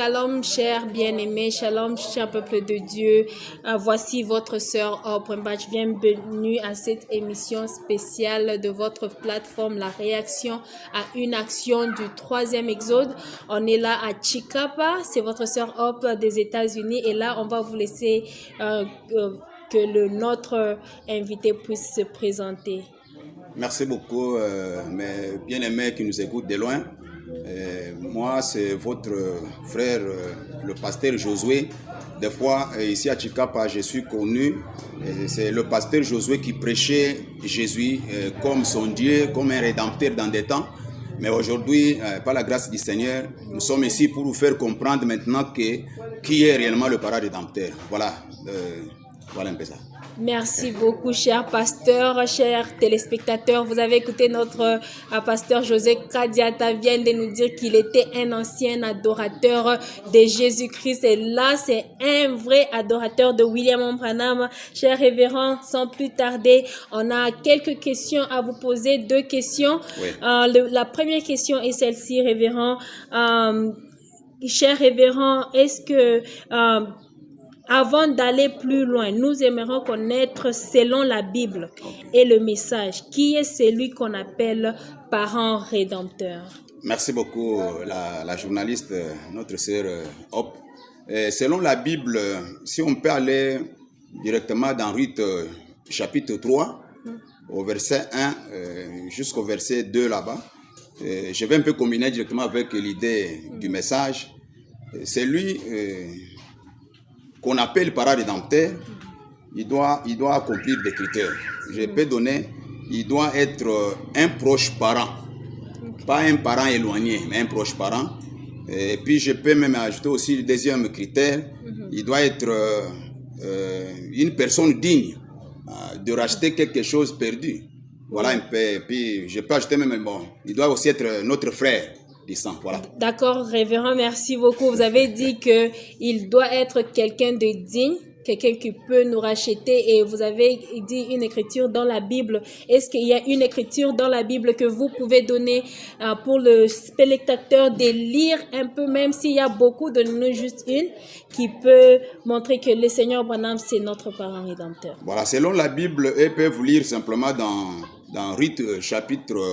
Shalom, chers bien-aimés, shalom, cher peuple de Dieu. Voici votre sœur Oprembach. Bienvenue à cette émission spéciale de votre plateforme, la réaction à une action du 3e Exode. On est là à Chicapa, c'est votre sœur Op des États-Unis. Et là, on va vous laisser que notre invité puisse se présenter. Merci beaucoup, mes bien-aimés qui nous écoutent de loin. Moi, c'est votre frère, le pasteur Josué. Des fois, ici à Chicapa, je suis connu. C'est le pasteur Josué qui prêchait Jésus comme son Dieu, comme un rédempteur dans des temps. Mais aujourd'hui, par la grâce du Seigneur, nous sommes ici pour vous faire comprendre maintenant qui est réellement le parrain rédempteur. Voilà, voilà un peu ça. Merci beaucoup, cher pasteur, chers téléspectateurs. Vous avez écouté notre pasteur José Kadiata vient de nous dire qu'il était un ancien adorateur de Jésus-Christ. Et là, c'est un vrai adorateur de William Branham. Cher révérend, sans plus tarder, on a quelques questions à vous poser, 2 questions. Oui. La première question est celle-ci, révérend. Cher révérend, est-ce que... avant d'aller plus loin, nous aimerions connaître, selon la Bible et le message, qui est celui qu'on appelle parent rédempteur. Merci beaucoup, la journaliste, notre sœur Hop. Selon la Bible, si on peut aller directement dans Ruth chapitre 3, au verset 1 jusqu'au verset 2 là-bas, je vais un peu combiner directement avec l'idée du message. C'est lui... qu'on appelle parent rédempteur, il doit accomplir des critères. Je peux donner, il doit être un proche parent. Pas un parent éloigné, mais un proche parent. Et puis je peux même ajouter aussi le deuxième critère, il doit être une personne digne de racheter quelque chose perdu. Voilà un peu. Et puis je peux ajouter même, bon, il doit aussi être notre frère. Voilà. D'accord, révérend, merci beaucoup. Vous avez dit qu'il doit être quelqu'un de digne, quelqu'un qui peut nous racheter, et vous avez dit une écriture dans la Bible. Est-ce qu'il y a une écriture dans la Bible que vous pouvez donner pour le spectateur de lire un peu, même s'il y a beaucoup, donnez-nous juste une qui peut montrer que le Seigneur Branham, c'est notre parent rédempteur. Voilà, selon la Bible, ils peuvent lire simplement dans Ruth chapitre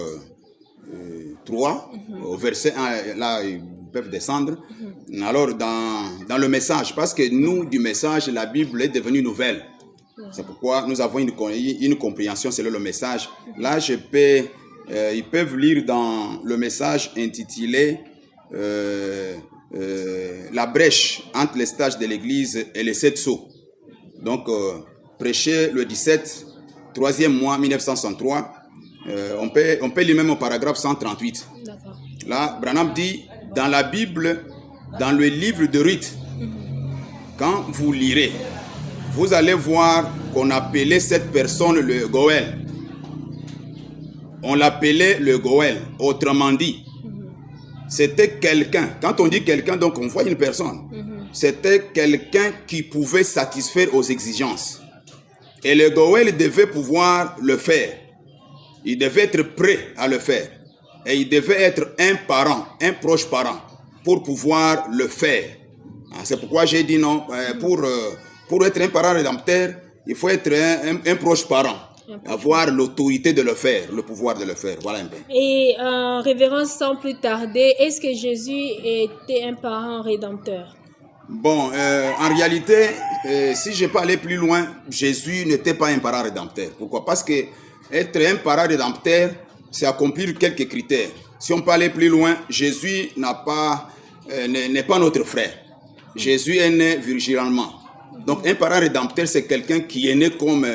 3, au verset 1, là, ils peuvent descendre. Alors, dans le message, parce que nous, du message, la Bible est devenue nouvelle. C'est pourquoi nous avons une compréhension selon le message. Là, ils peuvent lire dans le message intitulé La brèche entre les stages de l'Église et les 7 sceaux. Donc, prêché le 17, 3e mois 1963. On peut lire même au paragraphe 138. D'accord. Là, Branham dit, dans la Bible, dans le livre de Ruth, quand vous lirez, vous allez voir qu'on appelait cette personne le Goël. On l'appelait le Goël. Autrement dit, c'était quelqu'un. Quand on dit quelqu'un, donc on voit une personne. C'était quelqu'un qui pouvait satisfaire aux exigences. Et le Goël devait pouvoir le faire. Il devait être prêt à le faire. Et il devait être un parent, un proche parent, pour pouvoir le faire. C'est pourquoi j'ai dit non, pour être un parent rédempteur, il faut être un proche parent. Avoir l'autorité de le faire, le pouvoir de le faire. Voilà un peu. Et révérend, sans plus tarder, est-ce que Jésus était un parent rédempteur? Bon, en réalité, si je peux aller plus loin, Jésus n'était pas un parent rédempteur. Pourquoi? Parce que être un parent rédempteur, c'est accomplir quelques critères. Si on peut aller plus loin, Jésus n'est pas notre frère. Jésus est né virginalement. Donc un parent rédempteur, c'est quelqu'un qui est né comme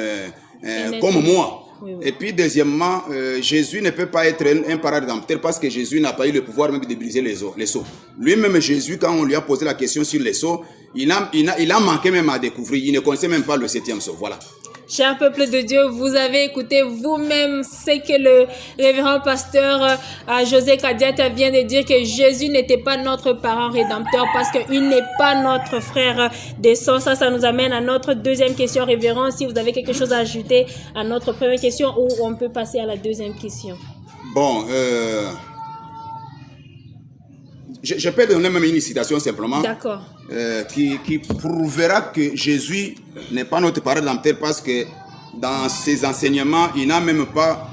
moi. Oui. Et puis deuxièmement, Jésus ne peut pas être un parent rédempteur parce que Jésus n'a pas eu le pouvoir même de briser les seaux. Lui-même, Jésus, quand on lui a posé la question sur les seaux, il a manqué même à découvrir. Il ne connaissait même pas le 7e seau. Voilà. Cher peuple de Dieu, vous avez écouté vous-même ce que le révérend pasteur José Kadiata vient de dire, que Jésus n'était pas notre parent rédempteur parce qu'il n'est pas notre frère de sang. Ça nous amène à notre deuxième question, révérend. Si vous avez quelque chose à ajouter à notre première question, ou on peut passer à la deuxième question. Bon, je peux donner même une citation simplement. D'accord. Qui prouvera que Jésus n'est pas notre parrain rédempteur, parce que dans ses enseignements, il n'a même pas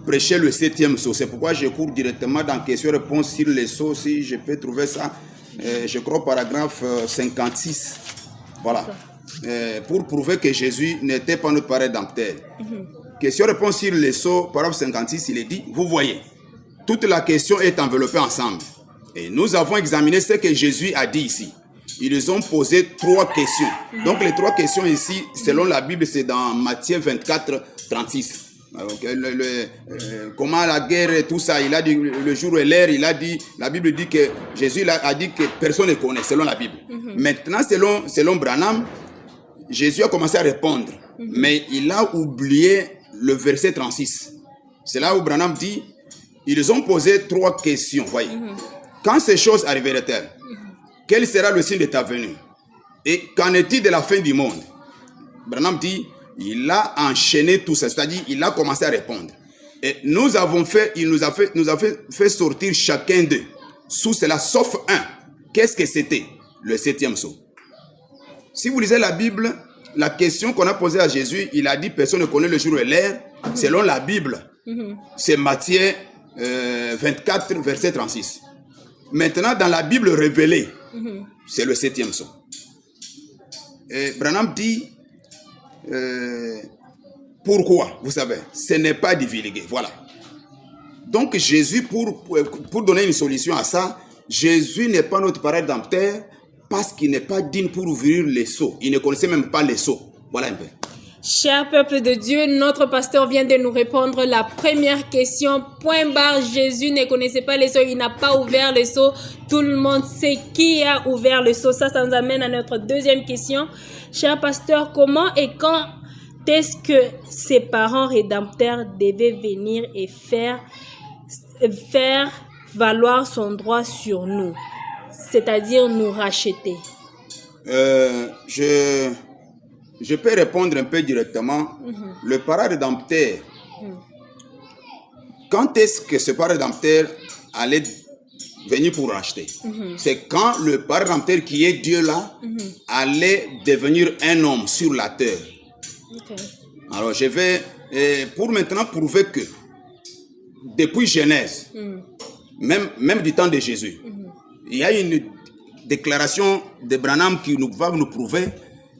prêché le 7e sceau. C'est pourquoi je cours directement dans question-réponse sur les sceaux, si je peux trouver ça. Je crois paragraphe 56. Voilà. Pour prouver que Jésus n'était pas notre parrain rédempteur. Question-réponse sur les sceaux, paragraphe 56, il est dit, vous voyez, toute la question est enveloppée ensemble. Et nous avons examiné ce que Jésus a dit ici. Ils ont posé 3 questions. Donc les 3 questions ici, selon la Bible, c'est dans Matthieu 24, 36. Donc, comment la guerre et tout ça, il a dit le jour et l'heure, il a dit, la Bible dit que Jésus a dit que personne ne connaît, selon la Bible. Maintenant, selon Branham, Jésus a commencé à répondre, mais il a oublié le verset 36. C'est là où Branham dit, ils ont posé 3 questions, voyez. Quand ces choses arriveraient-elles, quel sera le signe de ta venue? Et qu'en est-il de la fin du monde? Branham dit, il a enchaîné tout ça, c'est-à-dire il a commencé à répondre. Et il nous a fait sortir chacun d'eux sous cela, sauf un. Qu'est-ce que c'était? Le 7e sceau. Si vous lisez la Bible, la question qu'on a posée à Jésus, il a dit personne ne connaît le jour et l'heure. Selon la Bible, c'est Matthieu 24, verset 36. Maintenant, dans la Bible révélée, c'est le 7e sceau. Et Branham dit, pourquoi? Vous savez, ce n'est pas divulgué. Voilà. Donc Jésus, pour donner une solution à ça, Jésus n'est pas notre parrain rédempteur parce qu'il n'est pas digne pour ouvrir les sceaux. Il ne connaissait même pas les sceaux. Voilà un peu. Cher peuple de Dieu, notre pasteur vient de nous répondre la première question. Point barre, Jésus ne connaissait pas les sceaux, il n'a pas ouvert les sceaux. Tout le monde sait qui a ouvert le sceau. Ça nous amène à notre deuxième question. Cher pasteur, comment et quand est-ce que ses parents rédempteurs devaient venir et faire valoir son droit sur nous, c'est-à-dire nous racheter? Je peux répondre un peu directement. Le parrain rédempteur, quand est-ce que ce parrain rédempteur allait venir pour racheter? C'est quand le parrain rédempteur qui est Dieu là allait devenir un homme sur la terre. Alors je vais pour maintenant prouver que depuis Genèse, même du temps de Jésus, il y a une déclaration de Branham qui va nous prouver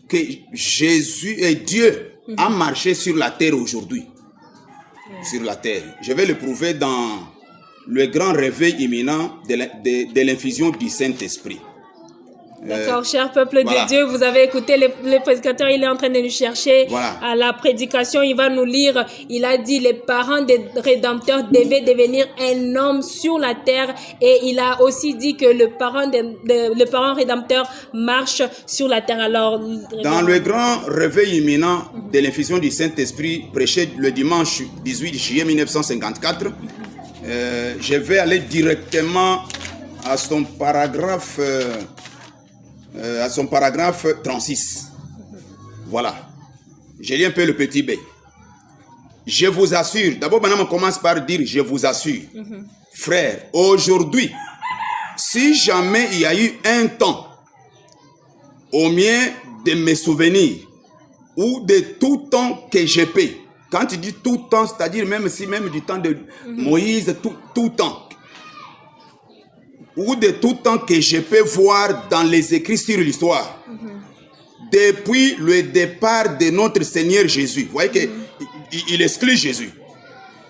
que Jésus et Dieu a marché sur la terre aujourd'hui. Sur la terre. Je vais le prouver dans le grand réveil imminent de l'infusion du Saint-Esprit. D'accord, cher peuple de Dieu, vous avez écouté le prédicateur, il est en train de nous chercher à la prédication, il va nous lire, il a dit les parents des rédempteurs devaient devenir un homme sur la terre, et il a aussi dit que le parent rédempteur marche sur la terre. Alors, dans le grand réveil imminent de l'infusion du Saint-Esprit, prêché le dimanche 18 juillet 1954, je vais aller directement à son paragraphe 36. Voilà. Je lis un peu le petit B. Je vous assure, d'abord maintenant on commence par dire je vous assure. Frère, aujourd'hui, si jamais il y a eu un temps, au mieux de mes souvenirs, ou de tout temps que j'ai pu, quand il dit tout temps, c'est-à-dire même du temps de Moïse, tout temps, ou de tout temps que je peux voir dans les écrits sur l'histoire, depuis le départ de notre Seigneur Jésus. Vous voyez qu'il exclut Jésus.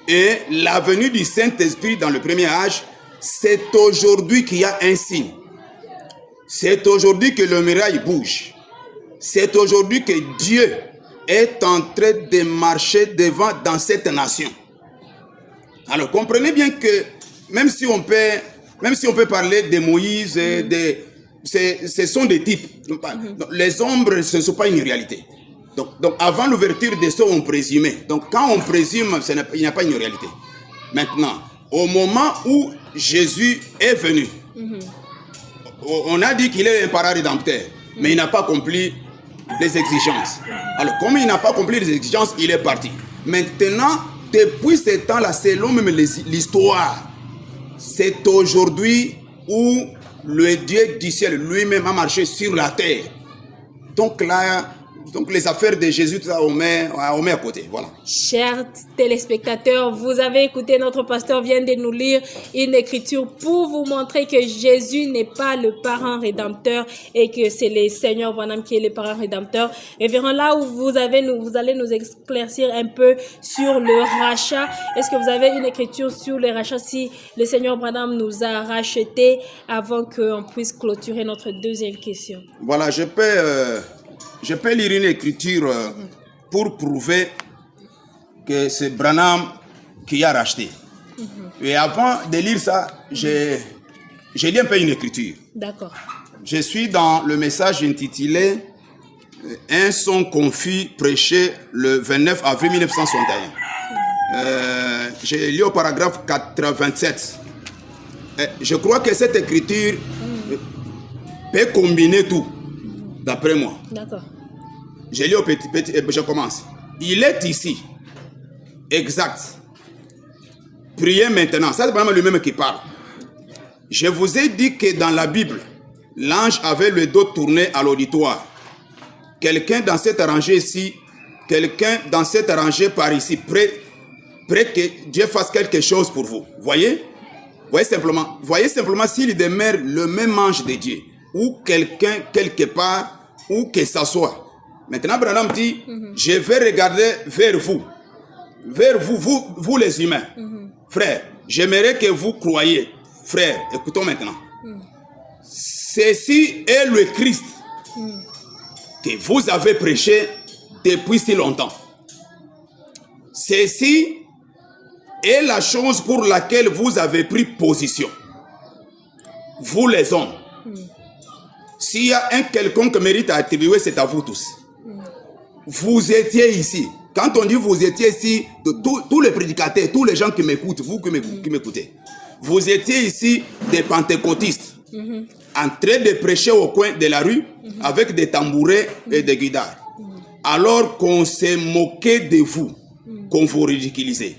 Et la venue du Saint-Esprit dans le premier âge, c'est aujourd'hui qu'il y a un signe. C'est aujourd'hui que le miracle bouge. C'est aujourd'hui que Dieu est en train de marcher devant dans cette nation. Alors comprenez bien que même si on peut parler de Moïse, ce sont des types. Les ombres, ce ne sont pas une réalité. Donc avant l'ouverture des sceaux, on présumait. Donc quand on présume, il n'y a pas une réalité. Maintenant, au moment où Jésus est venu, on a dit qu'il est un parrain rédempteur, mais il n'a pas accompli les exigences. Alors comme il n'a pas accompli les exigences, il est parti. Maintenant, depuis ce temps-là, selon même l'histoire, c'est aujourd'hui où le Dieu du ciel lui-même a marché sur la terre. Donc là, les affaires de Jésus, on met à côté. Voilà. Chers téléspectateurs, vous avez écouté, notre pasteur vient de nous lire une écriture pour vous montrer que Jésus n'est pas le parent rédempteur et que c'est le Seigneur Branham qui est le parent rédempteur. Et verrons là où vous allez nous éclaircir un peu sur le rachat. Est-ce que vous avez une écriture sur le rachat si le Seigneur Branham nous a rachetés avant qu'on puisse clôturer notre deuxième question? Voilà, je peux lire une écriture pour prouver que c'est Branham qui a racheté. Et avant de lire ça, j'ai lu un peu une écriture. D'accord. Je suis dans le message intitulé « Un son confus prêché le 29 avril 1961 ». J'ai lu au paragraphe 87. Je crois que cette écriture peut combiner tout. D'après moi. D'accord. Je lis au petit, je commence. Il est ici. Exact. Priez maintenant. Ça, c'est vraiment lui-même qui parle. Je vous ai dit que dans la Bible, l'ange avait le dos tourné à l'auditoire. Quelqu'un dans cette rangée ici, quelqu'un dans cette rangée par ici, prêt que Dieu fasse quelque chose pour vous. Voyez simplement s'il demeure le même ange de Dieu, ou quelqu'un quelque part, où que ça soit. Maintenant, Branham dit, je vais regarder vers vous, vous les humains. Frère, j'aimerais que vous croyiez. Frère, écoutons maintenant. Ceci est le Christ que vous avez prêché depuis si longtemps. Ceci est la chose pour laquelle vous avez pris position. Vous les hommes. S'il y a un quelconque mérite à attribuer, c'est à vous tous. Vous étiez ici. Quand on dit vous étiez ici, tous les prédicateurs, tous les gens qui m'écoutent, vous qui m'écoutez, vous étiez ici des pentecôtistes, en train de prêcher au coin de la rue, avec des tambourets et des guitares. Alors qu'on s'est moqué de vous, qu'on vous ridiculisait.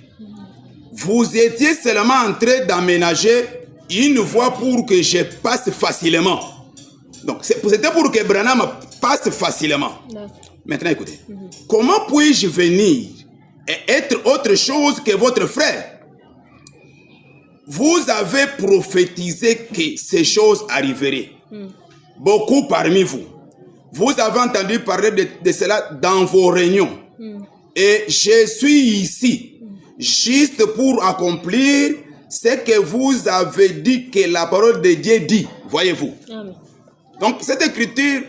Vous étiez seulement en train d'aménager une voie pour que je passe facilement. Donc, c'était pour que Branham passe facilement. Maintenant, écoutez. Comment puis-je venir et être autre chose que votre frère? Vous avez prophétisé que ces choses arriveraient. Beaucoup parmi vous. Vous avez entendu parler de cela dans vos réunions. Et je suis ici juste pour accomplir ce que vous avez dit que la parole de Dieu dit. Voyez-vous. Amen. Donc, cette écriture,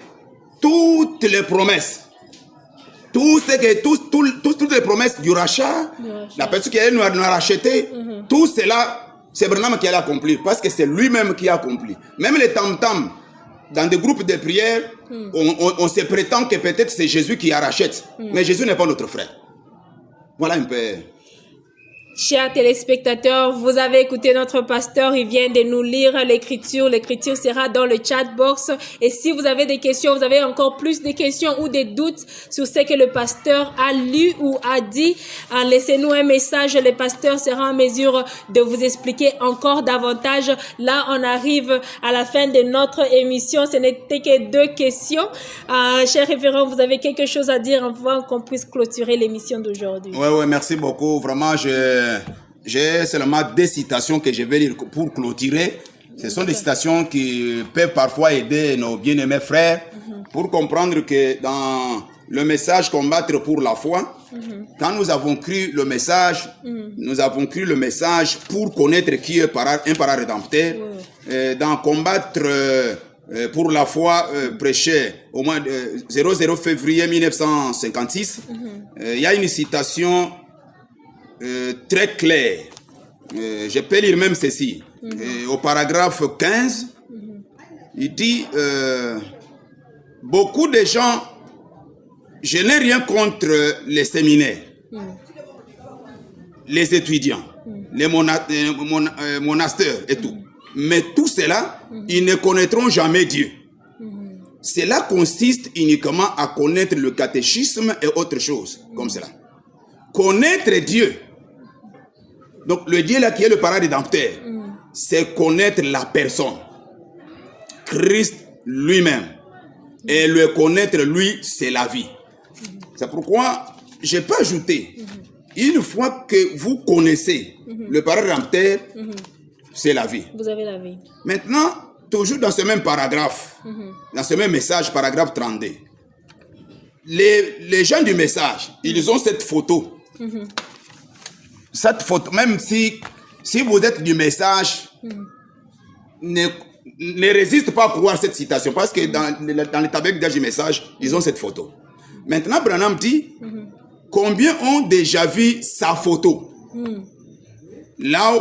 toutes les promesses, toutes les promesses du rachat, la personne qui nous a racheté, tout cela, c'est Branham qui allait accomplir, parce que c'est lui-même qui a accompli. Même les tam-tams, dans des groupes de prière, on se prétend que peut-être c'est Jésus qui la rachète, mais Jésus n'est pas notre frère. Voilà un peu. Chers téléspectateurs, vous avez écouté notre pasteur, il vient de nous lire l'écriture. L'écriture sera dans le chat box. Et si vous avez des questions, vous avez encore plus de questions ou des doutes sur ce que le pasteur a lu ou a dit, laissez-nous un message. Le pasteur sera en mesure de vous expliquer encore davantage. Là, on arrive à la fin de notre émission. Ce n'était que 2 questions. Cher révérend, vous avez quelque chose à dire avant qu'on puisse clôturer l'émission d'aujourd'hui? Oui, merci beaucoup. Vraiment, j'ai seulement 2 citations que je vais lire pour clôturer. Ce sont des citations qui peuvent parfois aider nos bien-aimés frères pour comprendre que dans le message combattre pour la foi, quand nous avons cru le message, nous avons cru le message pour connaître qui est un parent-rédempteur. Dans combattre pour la foi prêché au mois de 00 février 1956, il y a une citation très clair. Je peux lire même ceci. Au paragraphe 15, il dit beaucoup de gens, je n'ai rien contre les séminaires, les étudiants, les monastères et tout. Mais tout cela, ils ne connaîtront jamais Dieu. Cela consiste uniquement à connaître le catéchisme et autre chose comme cela. Connaître Dieu. Donc le Dieu là qui est le parent rédempteur, c'est connaître la personne. Christ lui-même. Et le connaître, lui, c'est la vie. C'est pourquoi je peux ajouter, une fois que vous connaissez le parrain rédempteur, c'est la vie. Vous avez la vie. Maintenant, toujours dans ce même paragraphe, dans ce même message, paragraphe 32, les gens du message, ils ont cette photo. Cette photo, même si vous êtes du message, ne résiste pas à croire cette citation, parce que dans le tabernacle du message, ils ont cette photo. Maintenant, Branham dit, combien ont déjà vu sa photo? Là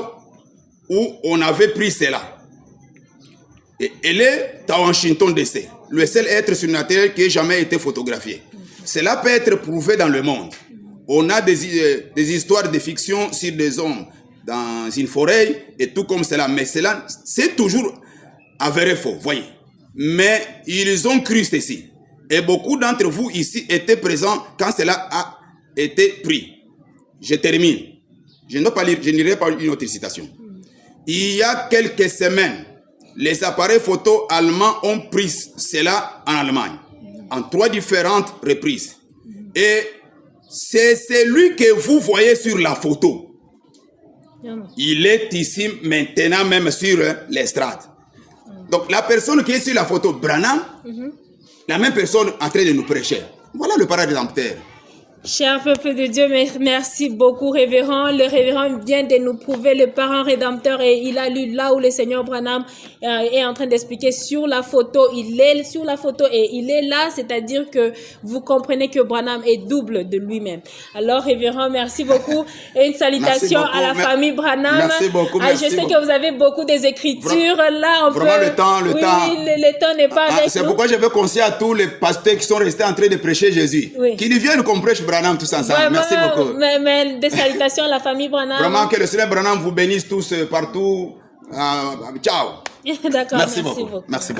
où on avait pris cela. Et elle est à Washington DC, le seul être surnaturel qui ait jamais été photographié. Cela peut être prouvé dans le monde. On a des histoires de fiction sur des hommes dans une forêt et tout comme cela. Mais cela, c'est toujours avéré faux, voyez. Mais ils ont cru ceci. Et beaucoup d'entre vous ici étaient présents quand cela a été pris. Je termine. Je n'irai pas une autre citation. Il y a quelques semaines, les appareils photo allemands ont pris cela en Allemagne, en 3 différentes reprises. Et c'est celui que vous voyez sur la photo. Il est ici maintenant même sur l'estrade. Donc la personne qui est sur la photo, Branham, la même personne en train de nous prêcher. Voilà le parrain rédempteur. Cher peuple de Dieu, merci beaucoup, révérend. Le révérend vient de nous prouver le parrain rédempteur et il a lu là où le Seigneur Branham est en train d'expliquer sur la photo. Il est sur la photo et il est là, c'est-à-dire que vous comprenez que Branham est double de lui-même. Alors, révérend, merci beaucoup et une salutation à la famille Branham. Merci beaucoup. Merci je sais que vous avez beaucoup des écritures. Là, on vraiment peut... le temps. Le temps n'est pas avec nous. C'est pourquoi je veux conseiller à tous les pasteurs qui sont restés en train de prêcher Jésus. Qu'ils viennent qu'on prêche Branham tous ensemble. Ouais, merci beaucoup. Mais des salutations à la famille Branham. Vraiment que le Seigneur Branham vous bénisse tous partout. Ciao. D'accord, merci beaucoup. Merci beaucoup.